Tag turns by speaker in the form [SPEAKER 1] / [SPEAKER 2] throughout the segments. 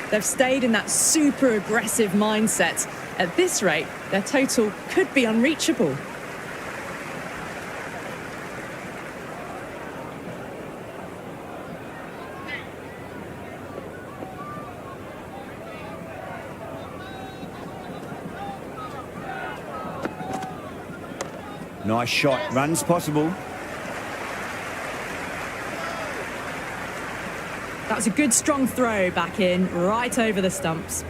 [SPEAKER 1] They've stayed in that super aggressive mindset. At this rate, their total could be unreachable.
[SPEAKER 2] Nice shot. Runs possible.
[SPEAKER 1] That was a good strong throw back in, right over the stumps.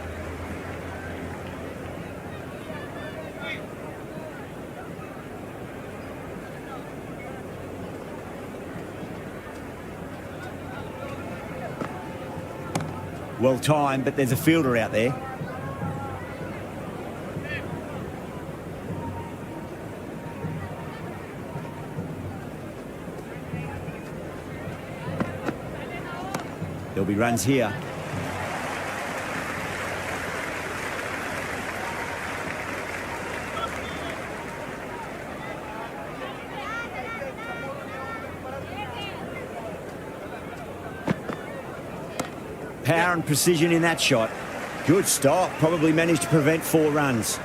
[SPEAKER 2] Well timed, but there's a fielder out there. There'll be runs here. Power and precision in that shot. Good stop. Probably managed to prevent 4 runs.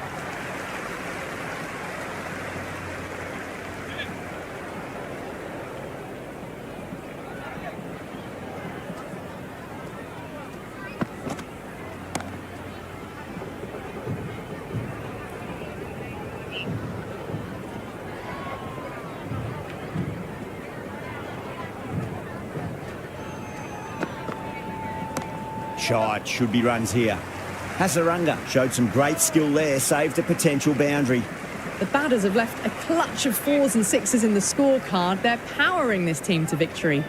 [SPEAKER 2] Shot, should be runs here. Hasaranga showed some great skill there, saved a potential boundary.
[SPEAKER 1] The batters have left a clutch of 4s and 6s in the scorecard. They're powering this team to victory.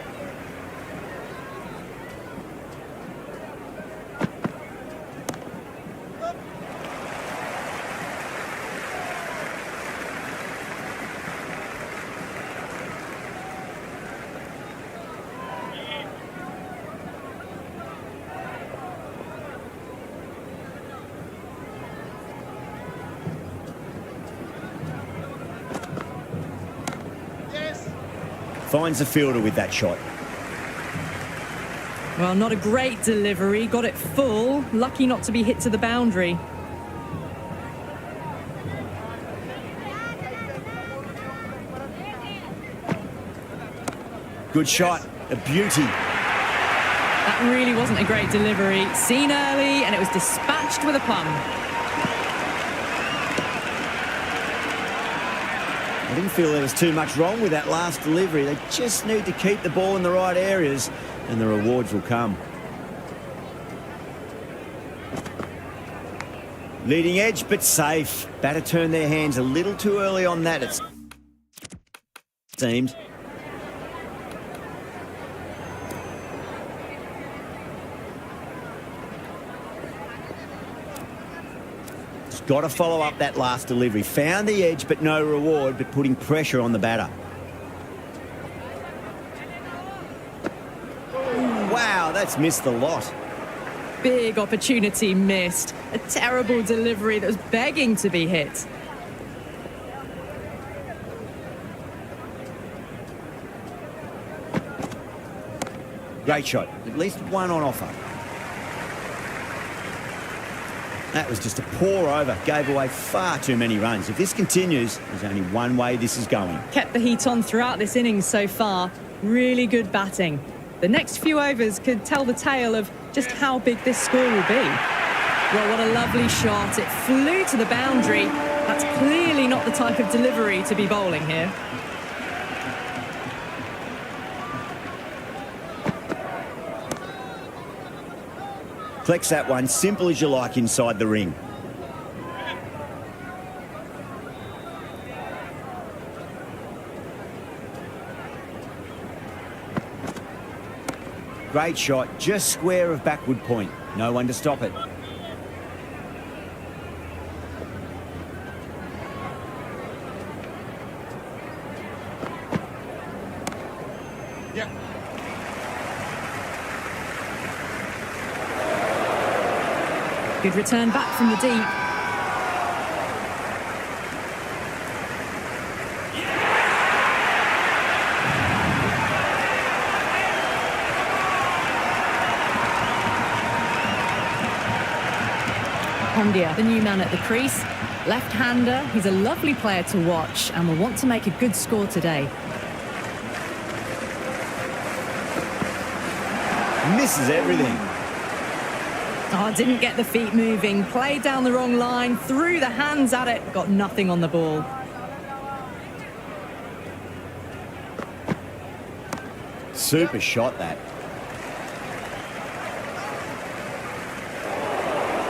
[SPEAKER 2] Finds the fielder with that shot.
[SPEAKER 1] Well, not a great delivery. Got it full. Lucky not to be hit to the boundary.
[SPEAKER 2] Good shot. A beauty.
[SPEAKER 1] That really wasn't a great delivery. Seen early, and it was dispatched with a plum.
[SPEAKER 2] I didn't feel there was too much wrong with that last delivery. They just need to keep the ball in the right areas and the rewards will come. Leading edge, but safe. Batter turned their hands a little too early on that, it seemed. Got to follow up that last delivery. Found the edge, but no reward, but putting pressure on the batter. Ooh, wow, that's missed the lot.
[SPEAKER 1] Big opportunity missed. A terrible delivery that was begging to be hit.
[SPEAKER 2] Great shot. At least one on offer. That was just a pour over. Gave away far too many runs. If this continues, there's only one way this is going.
[SPEAKER 1] Kept the heat on throughout this innings so far. Really good batting. The next few overs could tell the tale of just how big this score will be. Well, what a lovely shot. It flew to the boundary. That's clearly not the type of delivery to be bowling here.
[SPEAKER 2] Flex that one, simple as you like inside the ring. Great shot, just square of backward point. No one to stop it.
[SPEAKER 1] Good return back from the deep. Hondia, the new man at the crease. Left-hander, he's a lovely player to watch and will want to make a good score today.
[SPEAKER 2] Misses everything.
[SPEAKER 1] Oh, didn't get the feet moving, played down the wrong line, threw the hands at it, got nothing on the ball.
[SPEAKER 2] Super shot, that.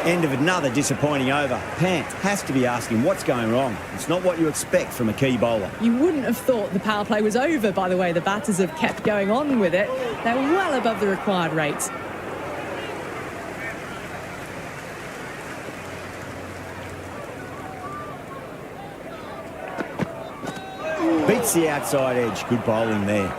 [SPEAKER 2] End of another disappointing over. Pant has to be asking what's going wrong. It's not what you expect from a key bowler.
[SPEAKER 1] You wouldn't have thought the power play was over by the way the batters have kept going on with it. They're well above the required rate.
[SPEAKER 2] Beats the outside edge. Good bowling there.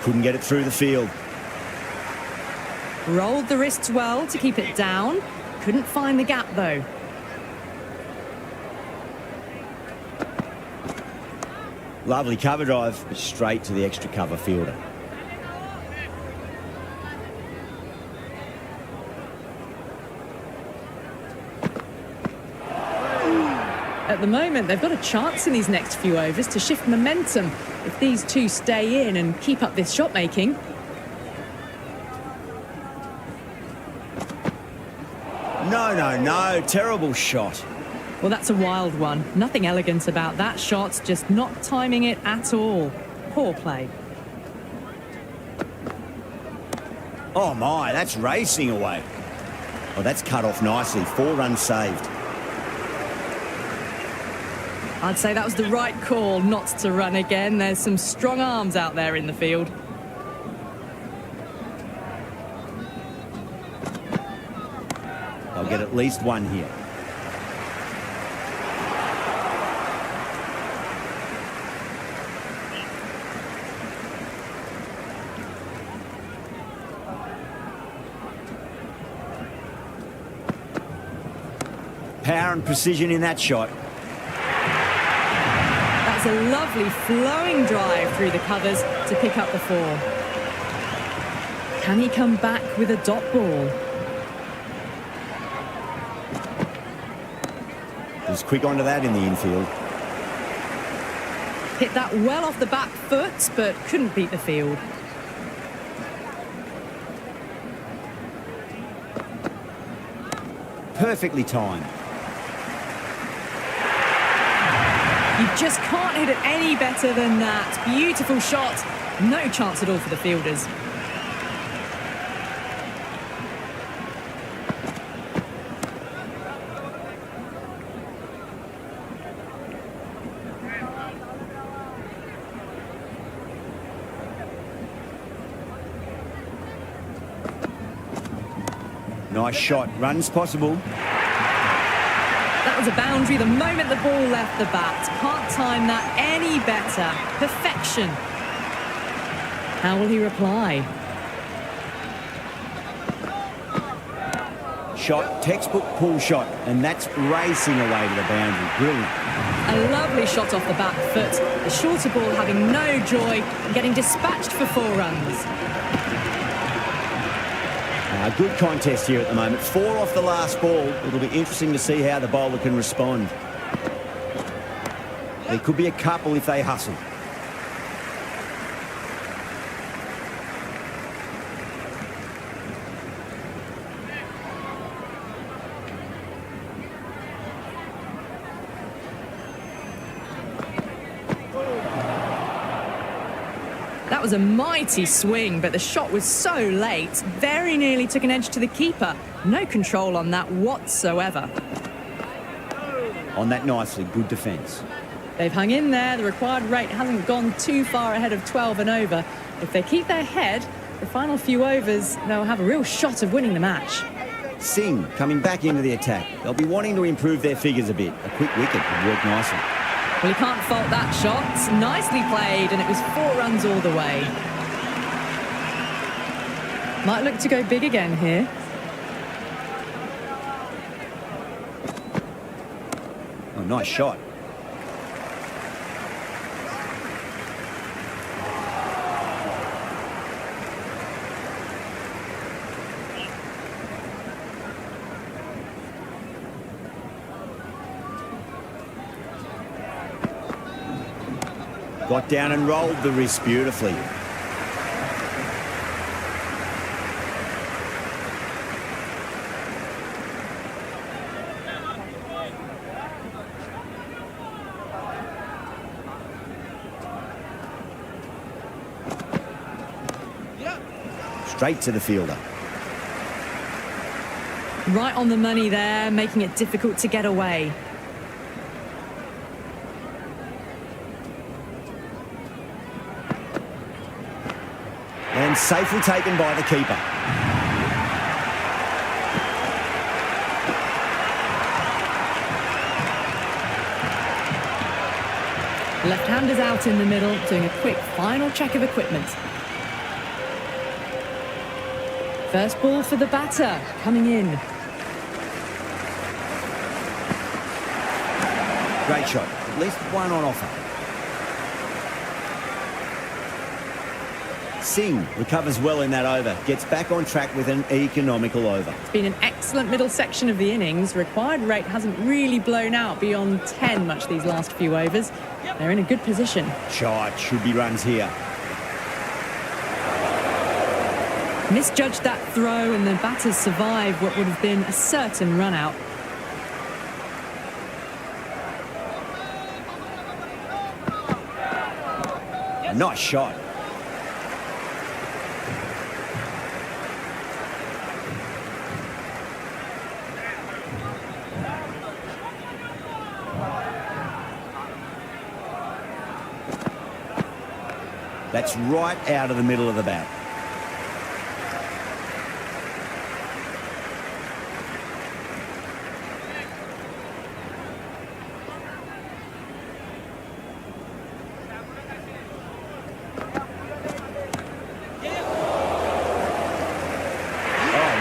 [SPEAKER 2] Couldn't get it through the field.
[SPEAKER 1] Rolled the wrists well to keep it down. Couldn't find the gap though.
[SPEAKER 2] Lovely cover drive, but straight to the extra cover fielder.
[SPEAKER 1] At the moment, they've got a chance in these next few overs to shift momentum if these two stay in and keep up this shot making.
[SPEAKER 2] No. Terrible shot.
[SPEAKER 1] Well, that's a wild one. Nothing elegant about that shot, just not timing it at all. Poor play.
[SPEAKER 2] Oh my, that's racing away. Oh, that's cut off nicely. 4 runs saved.
[SPEAKER 1] I'd say that was the right call not to run again. There's some strong arms out there in the field.
[SPEAKER 2] They'll get at least one here. Power and precision in that shot.
[SPEAKER 1] That's a lovely flowing drive through the covers to pick up the 4. Can he come back with a dot ball?
[SPEAKER 2] He's quick onto that in the infield.
[SPEAKER 1] Hit that well off the back foot, but couldn't beat the field.
[SPEAKER 2] Perfectly timed.
[SPEAKER 1] You just can't hit it any better than that. Beautiful shot. No chance at all for the fielders.
[SPEAKER 2] Nice shot. Runs possible.
[SPEAKER 1] That was a boundary the moment the ball left the bat. Can't time that any better. Perfection. How will he reply?
[SPEAKER 2] Shot, textbook pull shot, and that's racing away to the boundary. Brilliant.
[SPEAKER 1] A lovely shot off the back foot. The shorter ball having no joy and getting dispatched for 4 runs.
[SPEAKER 2] A good contest here at the moment. 4 off the last ball. It'll be interesting to see how the bowler can respond. There could be a couple if they hustle.
[SPEAKER 1] That was a mighty swing, but the shot was so late. Very nearly took an edge to the keeper. No control on that whatsoever.
[SPEAKER 2] On that nicely, good defence.
[SPEAKER 1] They've hung in there. The required rate hasn't gone too far ahead of 12 and over. If they keep their head, the final few overs, they'll have a real shot of winning the match.
[SPEAKER 2] Singh coming back into the attack. They'll be wanting to improve their figures a bit. A quick wicket would work nicely.
[SPEAKER 1] Well, you can't fault that shot. Nicely played, and it was 4 runs all the way. Might look to go big again here.
[SPEAKER 2] Oh, nice shot. Got down and rolled the wrist beautifully. Straight to the fielder.
[SPEAKER 1] Right on the money there, making it difficult to get away.
[SPEAKER 2] And safely taken by the keeper.
[SPEAKER 1] Left-handers out in the middle, doing a quick final check of equipment. First ball for the batter, coming in.
[SPEAKER 2] Great shot. At least one on offer. Singh recovers well in that over. Gets back on track with an economical over.
[SPEAKER 1] It's been an excellent middle section of the innings. Required rate hasn't really blown out beyond 10 much these last few overs. They're in a good position.
[SPEAKER 2] Shot. Should be runs here.
[SPEAKER 1] Misjudged that throw, and the batters survived what would have been a certain run out.
[SPEAKER 2] A nice shot. That's right out of the middle of the bat.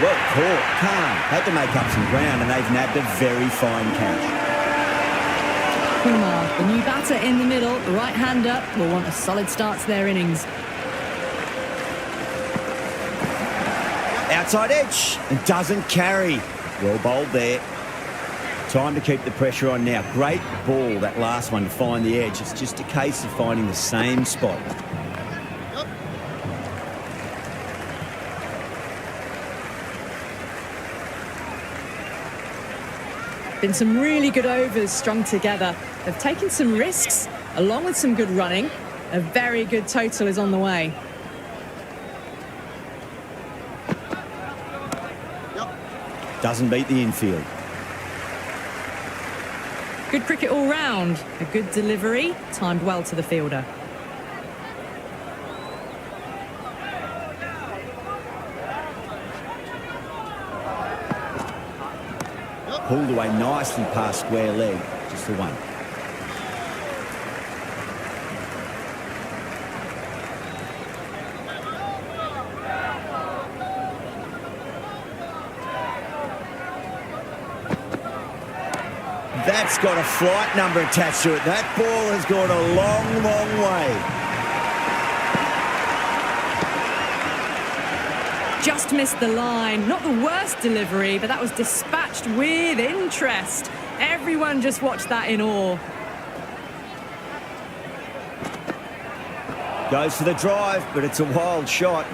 [SPEAKER 2] Well caught, calm, had to make up some ground, and they've nabbed a very fine catch.
[SPEAKER 1] Kumar, the new batter in the middle, the right-hander, will want a solid start to their innings.
[SPEAKER 2] Outside edge, and doesn't carry. Well bowled there. Time to keep the pressure on now. Great ball, that last one, to find the edge. It's just a case of finding the same spot.
[SPEAKER 1] Been some really good overs strung together. They've taken some risks, along with some good running. A very good total is on the way.
[SPEAKER 2] Doesn't beat the infield.
[SPEAKER 1] Good cricket all round. A good delivery, timed well to the fielder.
[SPEAKER 2] Pulled away nicely past square leg. Just the one. That's got a flight number attached to it. That ball has gone a long, long way.
[SPEAKER 1] Just missed the line. Not the worst delivery, but that was dispatched with interest. Everyone just watched that in awe.
[SPEAKER 2] Goes for the drive, but it's a wild shot.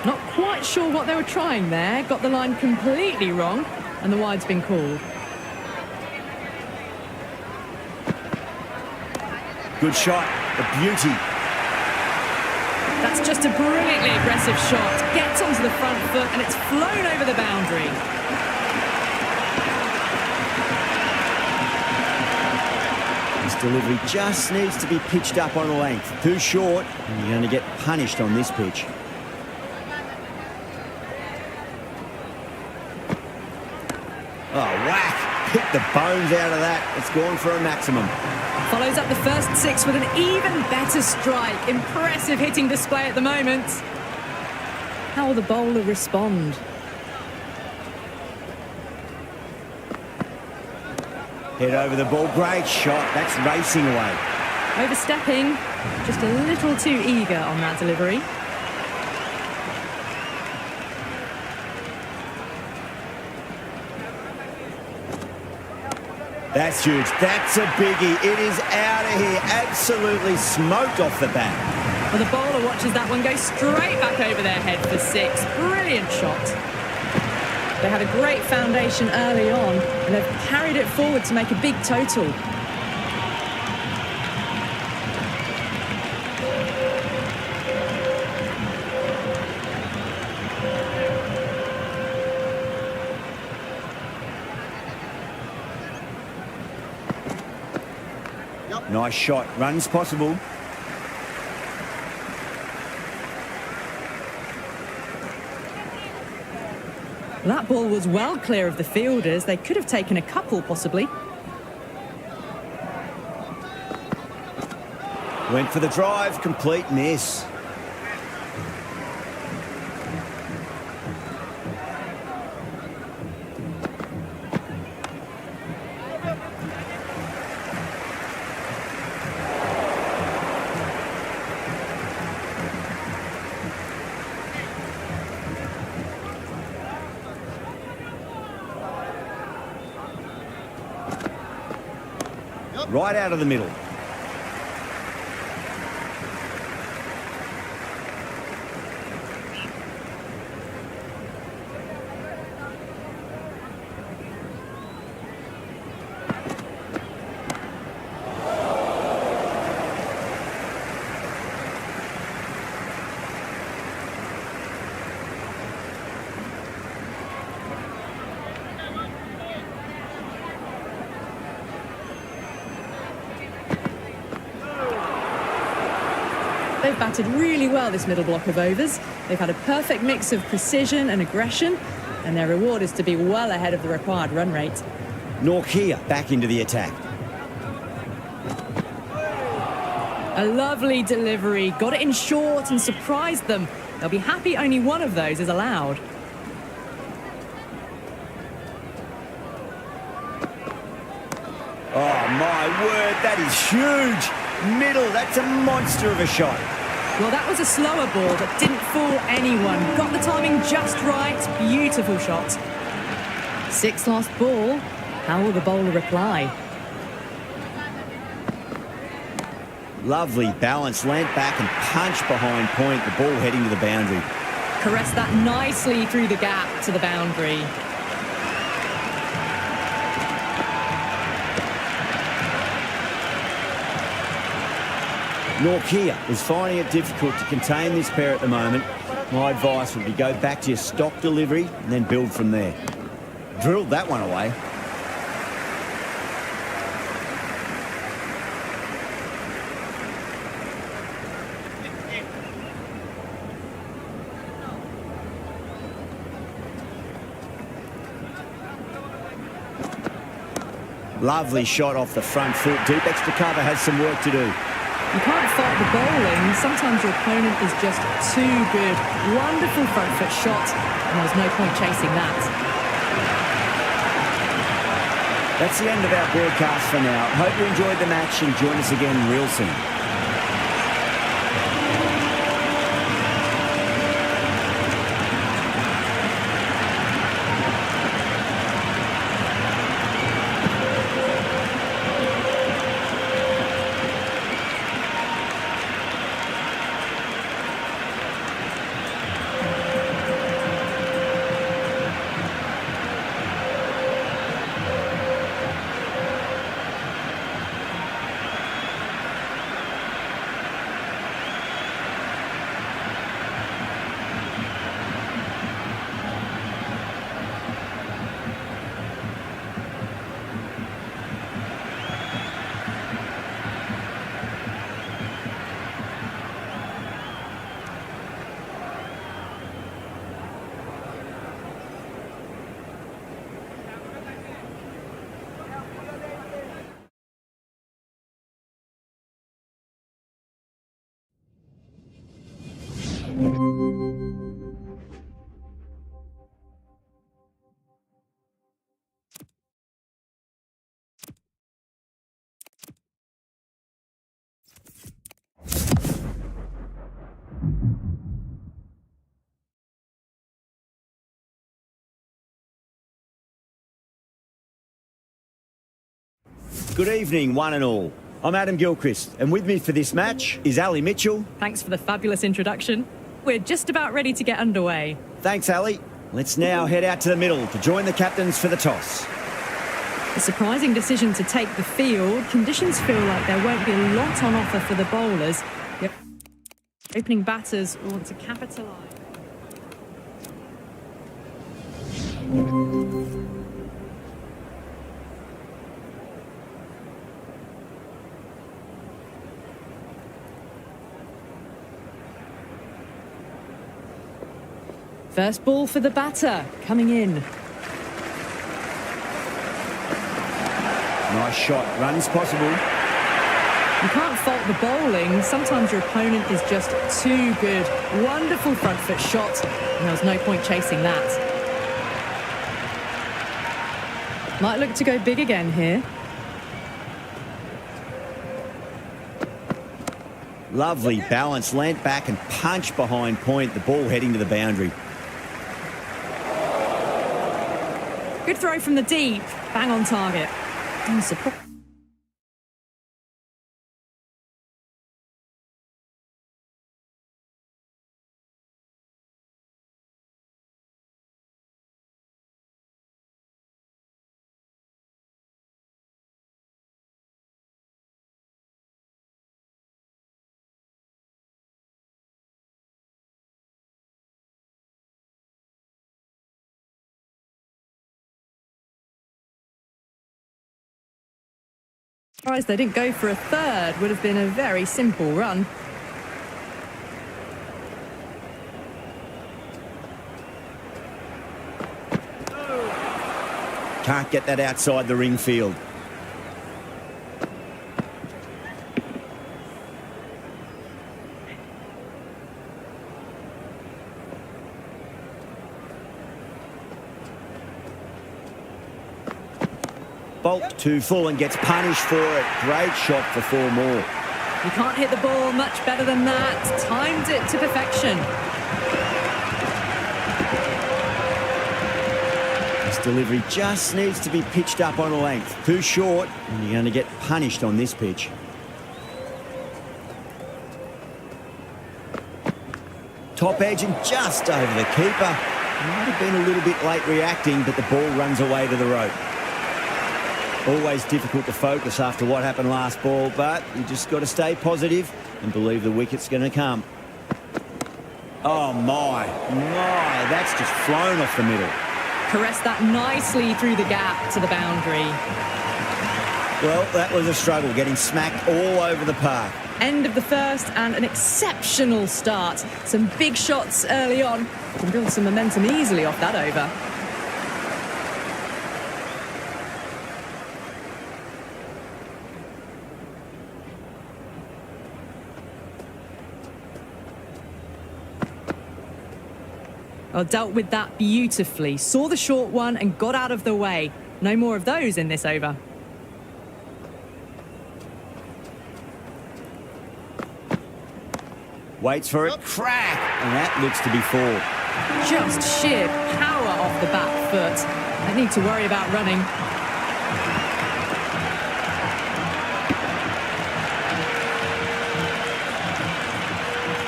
[SPEAKER 1] Not quite sure what they were trying there. Got the line completely wrong, and the wide's been called.
[SPEAKER 2] Good shot, a beauty.
[SPEAKER 1] That's just a brilliantly aggressive shot. Gets onto the front foot, and it's flown over the boundary.
[SPEAKER 2] He's delivery just needs to be pitched up on a length. Too short, and you're going to get punished on this pitch. Oh, whack! Pick the bones out of that. It's gone for a maximum.
[SPEAKER 1] Follows up the first 6 with an even better strike. Impressive hitting display at the moment. How will the bowler respond?
[SPEAKER 2] Head over the ball. Great shot. That's racing away.
[SPEAKER 1] Overstepping. Just a little too eager on that delivery.
[SPEAKER 2] That's huge. That's a biggie. It is out of here. Absolutely smoked off the bat.
[SPEAKER 1] Well, the bowler watches that one go straight back over their head for 6. Brilliant shot. They had a great foundation early on, and they've carried it forward to make a big total.
[SPEAKER 2] Nice shot. Runs possible.
[SPEAKER 1] That ball was well clear of the fielders. They could have taken a couple, possibly.
[SPEAKER 2] Went for the drive. Complete miss. Right out of the middle.
[SPEAKER 1] They've batted really well this middle block of overs. They've had a perfect mix of precision and aggression, and their reward is to be well ahead of the required run rate.
[SPEAKER 2] Norkia back into the attack.
[SPEAKER 1] A lovely delivery, got it in short and surprised them. They'll be happy only one of those is allowed.
[SPEAKER 2] Oh, my word, that is huge. Middle, that's a monster of a shot.
[SPEAKER 1] Well, that was a slower ball that didn't fool anyone. Got the timing just right. Beautiful shot. 6th last ball. How will the bowler reply?
[SPEAKER 2] Lovely balance, leant back and punch behind point. The ball heading to the boundary.
[SPEAKER 1] Caressed that nicely through the gap to the boundary.
[SPEAKER 2] Norkia is finding it difficult to contain this pair at the moment. My advice would be go back to your stock delivery and then build from there. Drilled that one away. Lovely shot off the front foot. Deep extra cover has some work to do.
[SPEAKER 1] You can't fight the bowling. Sometimes your opponent is just too good. Wonderful front foot shot, and there's no point chasing that.
[SPEAKER 2] That's the end of our broadcast for now. Hope you enjoyed the match and join us again real soon. Good evening, one and all. I'm Adam Gilchrist, and with me for this match is Ali Mitchell.
[SPEAKER 1] Thanks for the fabulous introduction. We're just about ready to get underway.
[SPEAKER 2] Thanks, Ali. Let's now head out to the middle to join the captains for the toss.
[SPEAKER 1] A surprising decision to take the field. Conditions feel like there won't be a lot on offer for the bowlers. The opening batters want to capitalise. First ball for the batter, coming in.
[SPEAKER 2] Nice shot, runs possible.
[SPEAKER 1] You can't fault the bowling. Sometimes your opponent is just too good. Wonderful front foot shot, and there was no point chasing that. Might look to go big again here.
[SPEAKER 2] Lovely balance, leant back and punch behind point, the ball heading to the boundary.
[SPEAKER 1] Good throw from the deep, bang on target. And support. Surprised they didn't go for a third. Would have been a very simple run.
[SPEAKER 2] Can't get that outside the ring field. Bolt too full and gets punished for it. Great shot for 4 more.
[SPEAKER 1] You can't hit the ball much better than that. Timed it to perfection.
[SPEAKER 2] This delivery just needs to be pitched up on a length. Too short, and you're going to get punished on this pitch. Top edge and just over the keeper. Might have been a little bit late reacting, but the ball runs away to the rope. Always difficult to focus after what happened last ball, but you just got to stay positive and believe the wicket's going to come. Oh, my, that's just flown off the middle.
[SPEAKER 1] Caressed that nicely through the gap to the boundary.
[SPEAKER 2] Well, that was a struggle, getting smacked all over the park.
[SPEAKER 1] End of the first and an exceptional start. Some big shots early on. Can build some momentum easily off that over. Well, dealt with that beautifully. Saw the short one and got out of the way. No more of those in this over.
[SPEAKER 2] Waits for it, crack, and that looks to be 4.
[SPEAKER 1] Just sheer power off the back foot. Don't need to worry about running.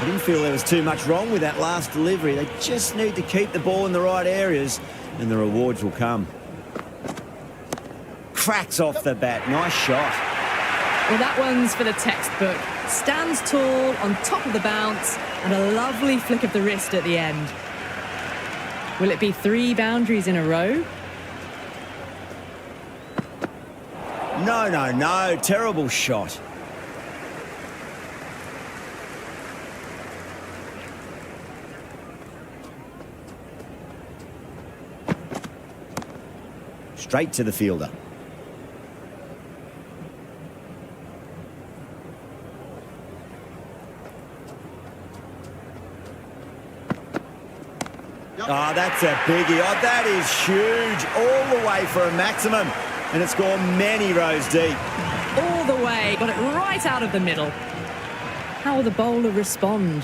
[SPEAKER 2] I didn't feel there was too much wrong with that last delivery. They just need to keep the ball in the right areas and the rewards will come. Cracks off the bat. Nice shot.
[SPEAKER 1] Well, that one's for the textbook. Stands tall on top of the bounce and a lovely flick of the wrist at the end. Will it be 3 boundaries in a row?
[SPEAKER 2] No. Terrible shot. Straight to the fielder. Oh, that's a biggie. Oh, that is huge. All the way for a maximum. And it's gone many rows deep.
[SPEAKER 1] All the way. Got it right out of the middle. How will the bowler respond?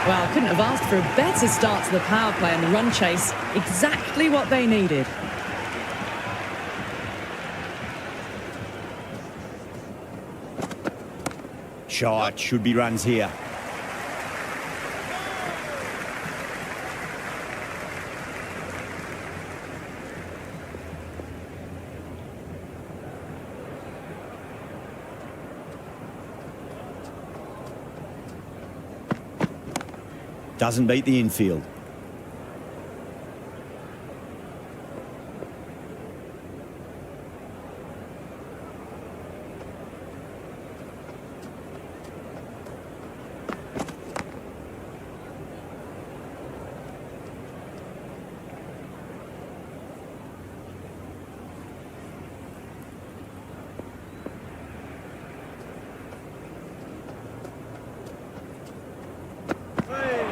[SPEAKER 1] Well, couldn't have asked for a better start to the power play and the run chase. Exactly what they needed.
[SPEAKER 2] Shot, should be runs here. Doesn't beat the infield.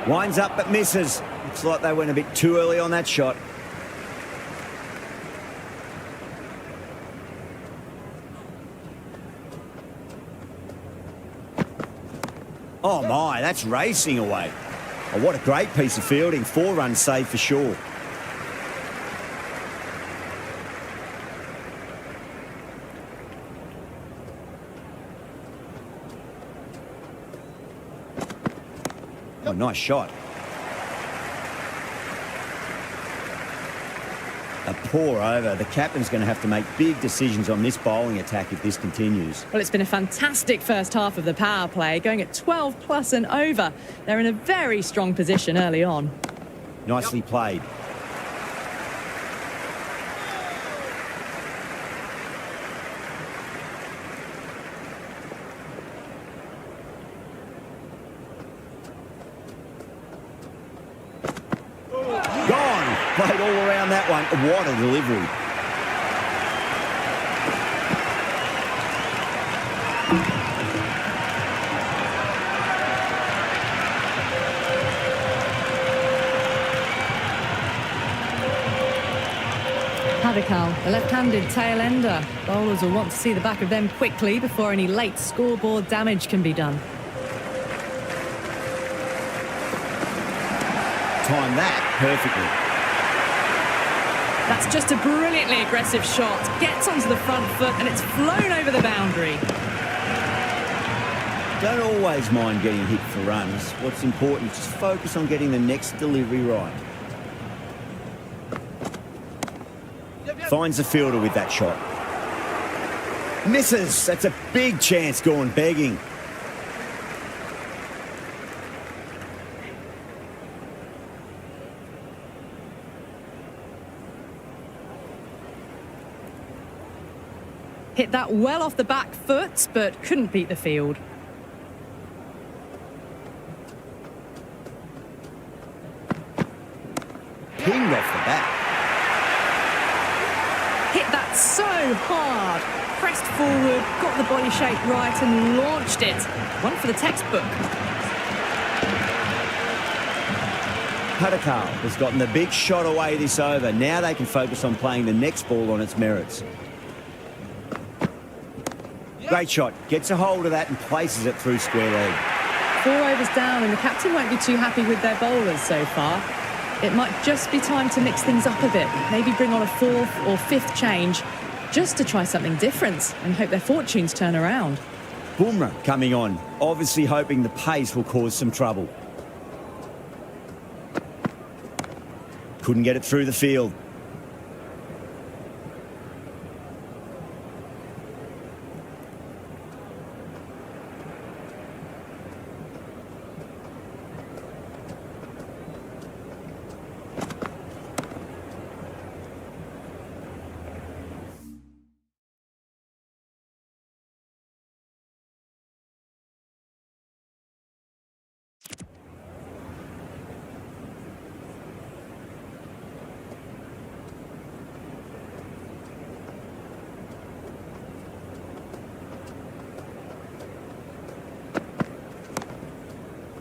[SPEAKER 2] Winds up but misses. Looks like they went a bit too early on that shot. Oh my, that's racing away. Oh, what a great piece of fielding. 4 runs saved for sure. Oh, nice shot. A poor over. The captain's going to have to make big decisions on this bowling attack if this continues.
[SPEAKER 1] Well, it's been a fantastic first half of the power play, going at 12 plus and over. They're in a very strong position early on.
[SPEAKER 2] Nicely played. Played all around that one. What a delivery.
[SPEAKER 1] Padikal, the left-handed tail ender. Bowlers will want to see the back of them quickly before any late scoreboard damage can be done.
[SPEAKER 2] Timed that perfectly.
[SPEAKER 1] That's just a brilliantly aggressive shot. Gets onto the front foot and it's flown over the boundary.
[SPEAKER 2] Don't always mind getting hit for runs. What's important is just focus on getting the next delivery right. Finds the fielder with that shot. Misses. That's a big chance gone begging.
[SPEAKER 1] Hit that well off the back foot, but couldn't beat the field.
[SPEAKER 2] Pinged off the bat.
[SPEAKER 1] Hit that so hard. Pressed forward, got the body shape right and launched it. One for the textbook.
[SPEAKER 2] Padikal has gotten the big shot away this over. Now they can focus on playing the next ball on its merits. Great shot. Gets a hold of that and places it through square leg.
[SPEAKER 1] 4 overs down and the captain won't be too happy with their bowlers so far. It might just be time to mix things up a bit. Maybe bring on a 4th or 5th change just to try something different and hope their fortunes turn around.
[SPEAKER 2] Bumrah coming on, obviously hoping the pace will cause some trouble. Couldn't get it through the field.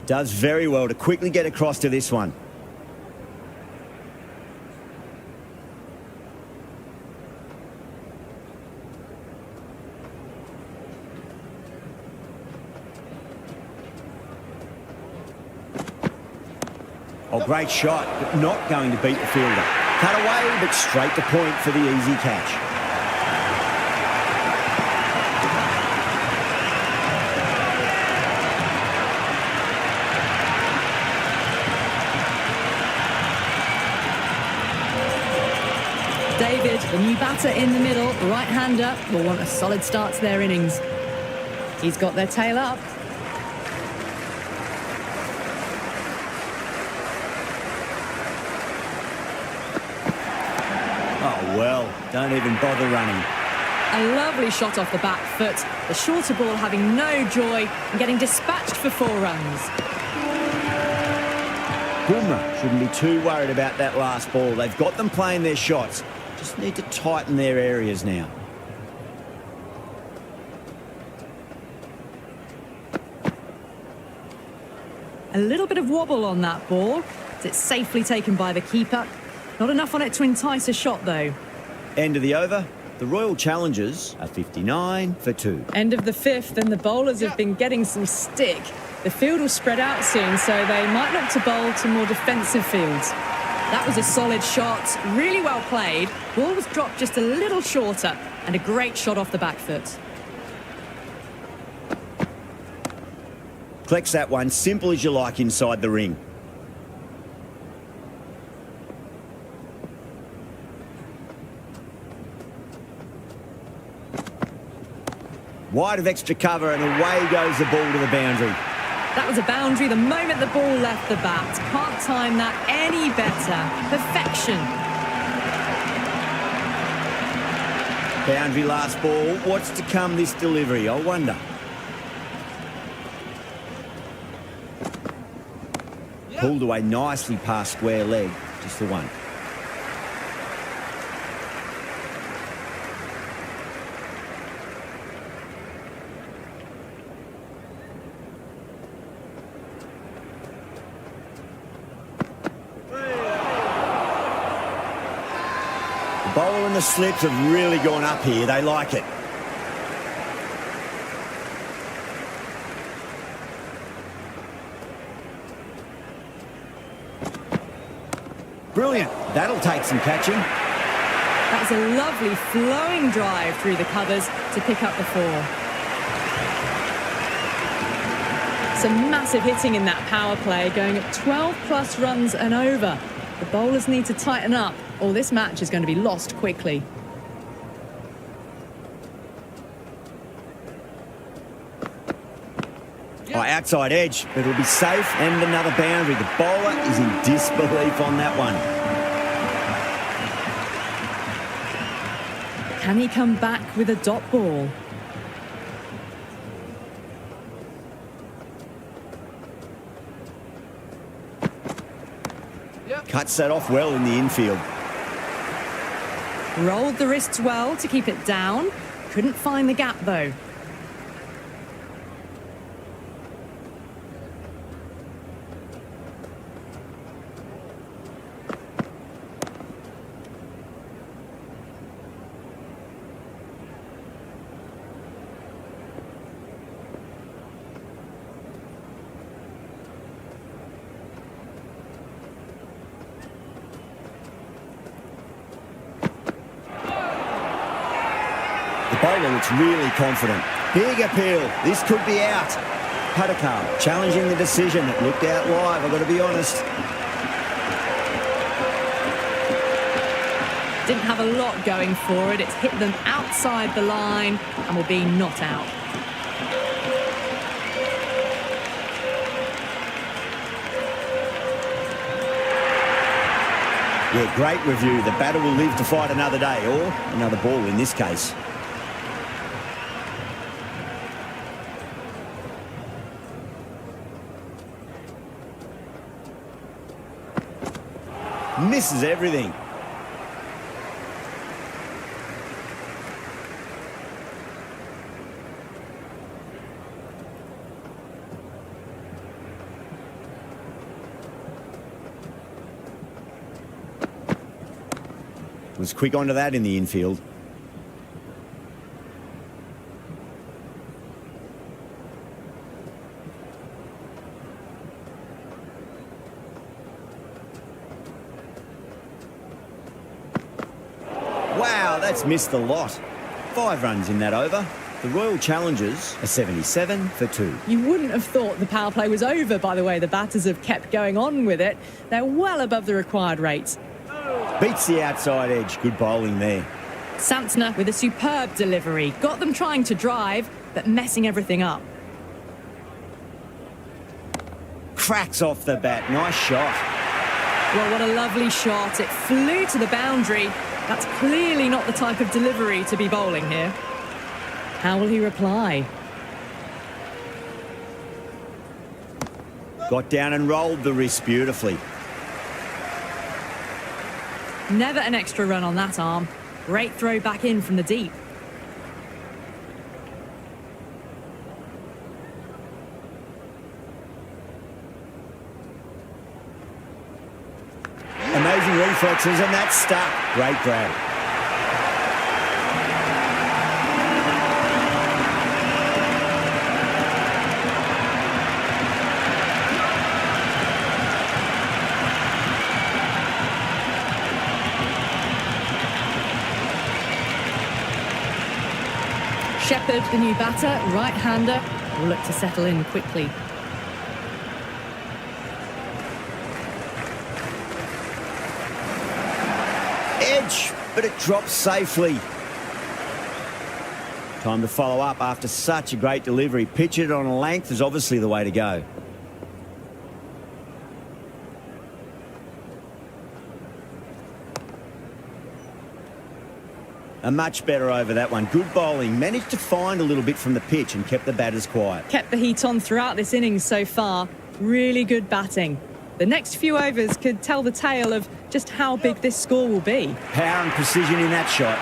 [SPEAKER 2] Does very well to quickly get across to this one. Oh, great shot, but not going to beat the fielder. Cut away, but straight to point for the easy catch.
[SPEAKER 1] David, the new batter in the middle, right-hander, will want a solid start to their innings. He's got their tail up.
[SPEAKER 2] Oh, well, don't even bother running.
[SPEAKER 1] A lovely shot off the back foot. The shorter ball having no joy and getting dispatched for 4 runs.
[SPEAKER 2] Bumrah shouldn't be too worried about that last ball. They've got them playing their shots. Just need to tighten their areas now.
[SPEAKER 1] A little bit of wobble on that ball. It's safely taken by the keeper. Not enough on it to entice a shot, though.
[SPEAKER 2] End of the over. The Royal Challengers are 59 for 2.
[SPEAKER 1] End of the 5th, and the bowlers have been getting some stick. The field will spread out soon, so they might look to bowl to more defensive fields. That was a solid shot, really well played. Ball was dropped just a little shorter, and a great shot off the back foot.
[SPEAKER 2] Collects that one, simple as you like inside the ring. Wide of extra cover, and away goes the ball to the boundary.
[SPEAKER 1] That was a boundary the moment the ball left the bat. Can't time that any better. Perfection.
[SPEAKER 2] Boundary last ball. What's to come this delivery, I wonder. Pulled away nicely past square leg. Just the one. The bowler and the slips have really gone up here. They like it. Brilliant. That'll take some catching.
[SPEAKER 1] That was a lovely flowing drive through the covers to pick up the 4. Some massive hitting in that power play, going at 12+ runs and over. The bowlers need to tighten up, or this match is going to be lost quickly.
[SPEAKER 2] Oh, outside edge, but it'll be safe, and another boundary. The bowler is in disbelief on that one.
[SPEAKER 1] Can he come back with a dot ball?
[SPEAKER 2] Cuts that off well in the infield.
[SPEAKER 1] Rolled the wrists well to keep it down. Couldn't find the gap, though.
[SPEAKER 2] The bowler looks really confident. Big appeal. This could be out. Pudakar challenging the decision. It looked out live, I've got to be honest.
[SPEAKER 1] Didn't have a lot going for it. It's hit them outside the line and will be not out.
[SPEAKER 2] Yeah, great review. The batter will live to fight another day, or another ball in this case. Misses everything. Was quick onto that in the infield. Oh, that's missed the lot. 5 runs in that over. The Royal Challengers are 77 for 2.
[SPEAKER 1] You wouldn't have thought the power play was over by the way the batters have kept going on with it. They're well above the required rates.
[SPEAKER 2] Beats the outside edge. Good bowling there.
[SPEAKER 1] Santner with a superb delivery. Got them trying to drive, but messing everything up.
[SPEAKER 2] Cracks off the bat. Nice shot.
[SPEAKER 1] Well, what a lovely shot. It flew to the boundary. That's clearly not the type of delivery to be bowling here. How will he reply?
[SPEAKER 2] Got down and rolled the wrist beautifully.
[SPEAKER 1] Never an extra run on that arm. Great throw back in from the deep.
[SPEAKER 2] Amazing reflexes, and that's stuck. Great grab.
[SPEAKER 1] Shepherd, the new batter, right-hander, will look to settle in quickly.
[SPEAKER 2] Edge, but it drops safely. Time to follow up after such a great delivery. Pitch it on a length is obviously the way to go. A much better over that one. Good bowling. Managed to find a little bit from the pitch and kept the batters quiet.
[SPEAKER 1] Kept the heat on throughout this innings so far. Really good batting. The next few overs could tell the tale of just how big this score will be.
[SPEAKER 2] Power and precision in that shot.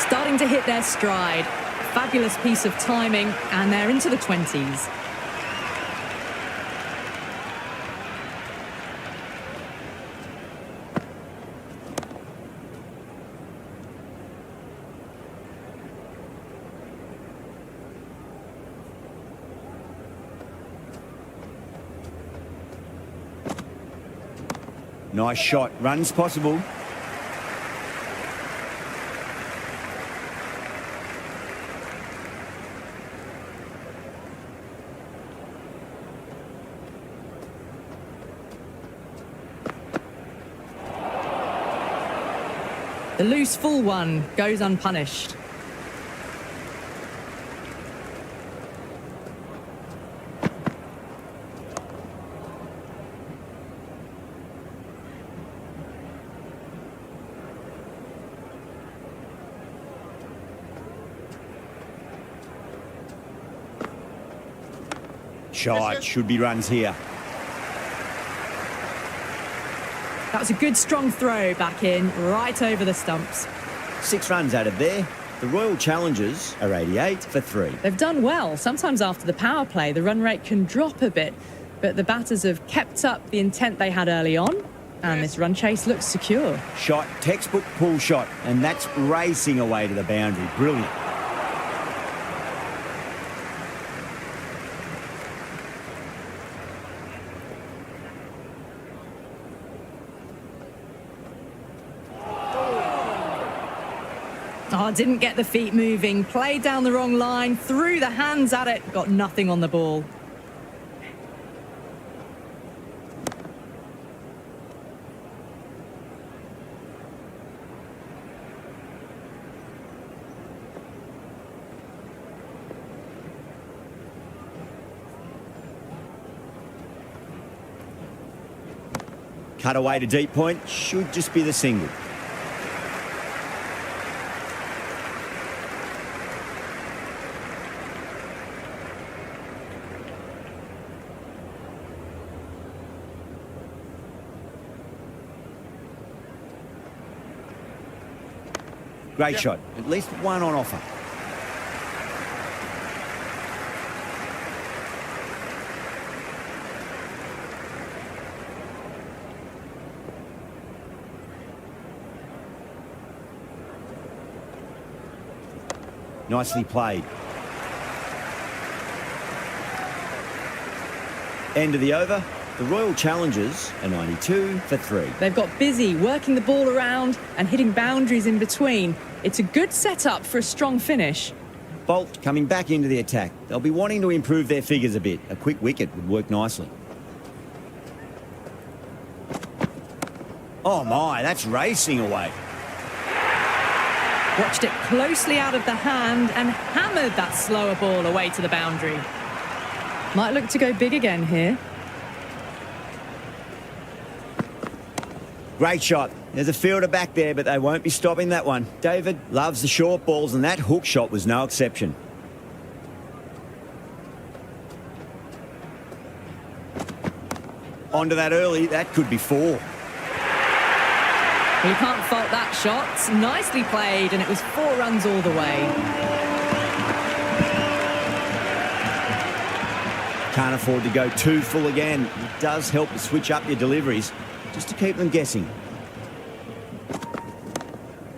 [SPEAKER 1] Starting to hit their stride. Fabulous piece of timing, and they're into the 20s.
[SPEAKER 2] Nice shot. Runs possible.
[SPEAKER 1] The loose full one goes unpunished.
[SPEAKER 2] Shot. Should be runs here.
[SPEAKER 1] That was a good strong throw back in, right over the stumps.
[SPEAKER 2] 6 runs added there. The Royal Challengers are 88 for 3.
[SPEAKER 1] They've done well. Sometimes after the power play, the run rate can drop a bit, but the batters have kept up the intent they had early on, and this run chase looks secure.
[SPEAKER 2] Shot, textbook pull shot, and that's racing away to the boundary. Brilliant.
[SPEAKER 1] Oh, didn't get the feet moving, played down the wrong line, threw the hands at it, got nothing on the ball.
[SPEAKER 2] Cut away to deep point, should just be the single. Great shot. At least one on offer. Nicely played. End of the over. The Royal Challengers are 92 for 3.
[SPEAKER 1] They've got busy working the ball around and hitting boundaries in between. It's a good setup for a strong finish.
[SPEAKER 2] Bolt coming back into the attack. They'll be wanting to improve their figures a bit. A quick wicket would work nicely. Oh my, that's racing away.
[SPEAKER 1] Watched it closely out of the hand and hammered that slower ball away to the boundary. Might look to go big again here.
[SPEAKER 2] Great shot. There's a fielder back there, but they won't be stopping that one. David loves the short balls, and that hook shot was no exception. Onto that early, that could be 4.
[SPEAKER 1] You can't fault that shot. Nicely played, and it was 4 runs all the way.
[SPEAKER 2] Can't afford to go too full again. It does help to switch up your deliveries, just to keep them guessing.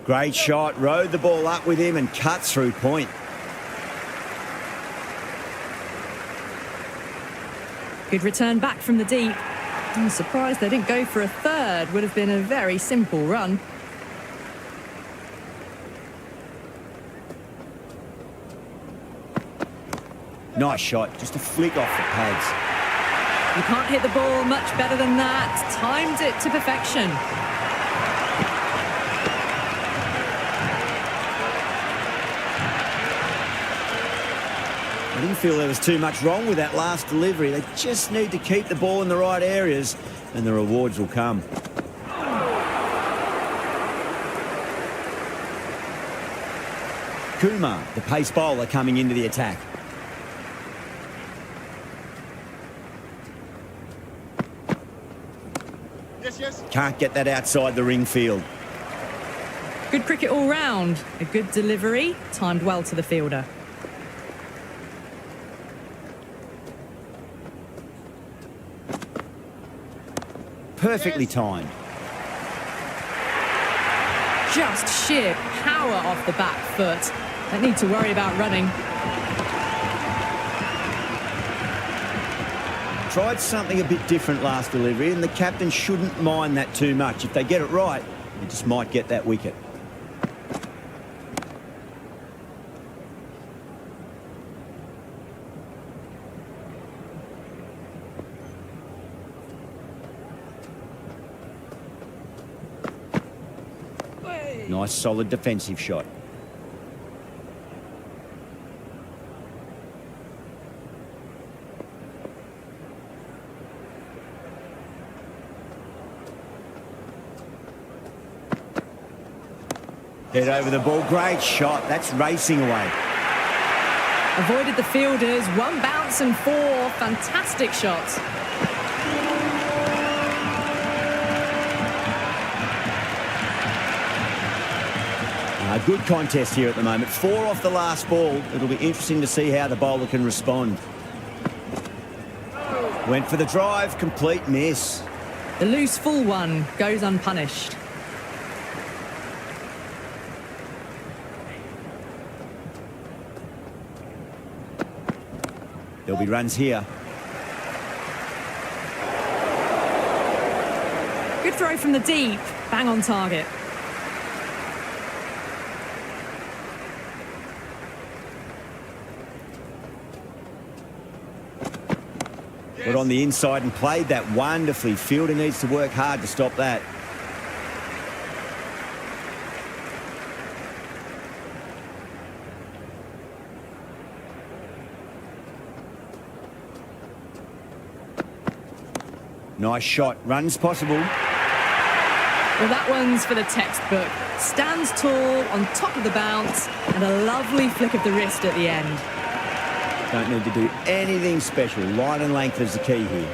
[SPEAKER 2] Great shot, rode the ball up with him and cut through point.
[SPEAKER 1] Good return back from the deep. I'm surprised they didn't go for a third. Would have been a very simple run.
[SPEAKER 2] Nice shot, just a flick off the pads.
[SPEAKER 1] You can't hit the ball much better than that. Timed it to perfection.
[SPEAKER 2] I didn't feel there was too much wrong with that last delivery. They just need to keep the ball in the right areas and the rewards will come. Kumar, the pace bowler, coming into the attack.
[SPEAKER 3] Yes.
[SPEAKER 2] Can't get that outside the ring field.
[SPEAKER 1] Good cricket all round. A good delivery, timed well to the fielder.
[SPEAKER 2] Perfectly timed.
[SPEAKER 1] Just sheer power off the back foot. Don't need to worry about running.
[SPEAKER 2] Tried something a bit different last delivery, and the captain shouldn't mind that too much. If they get it right, they just might get that wicket. Nice solid defensive shot. Head over the ball, great shot. That's racing away.
[SPEAKER 1] Avoided the fielders, 1 bounce and 4. Fantastic shots.
[SPEAKER 2] A good contest here at the moment. 4 off the last ball. It'll be interesting to see how the bowler can respond. Went for the drive, complete miss.
[SPEAKER 1] The loose full one goes unpunished.
[SPEAKER 2] There'll be runs here.
[SPEAKER 1] Good throw from the deep, bang on target.
[SPEAKER 2] Got on the inside and played that wonderfully. Fielder needs to work hard to stop that. Nice shot. Runs possible.
[SPEAKER 1] Well, that one's for the textbook. Stands tall, on top of the bounce, and a lovely flick of the wrist at the end.
[SPEAKER 2] Don't need to do anything special. Line and length is the key here.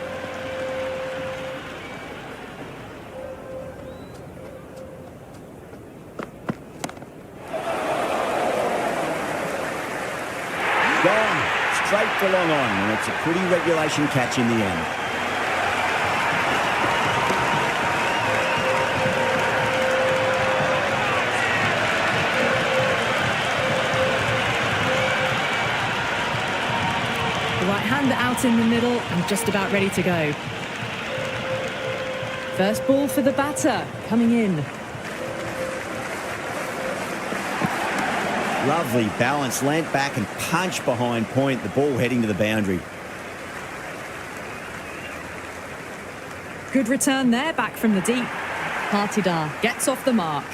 [SPEAKER 2] Gone. Straight for long on, and it's a pretty regulation catch in the end.
[SPEAKER 1] The right hander out in the middle and just about ready to go. First ball for the batter, coming in.
[SPEAKER 2] Lovely balance, leant back and punch behind point. The ball heading to the boundary.
[SPEAKER 1] Good return there, back from the deep. Partidar gets off the mark.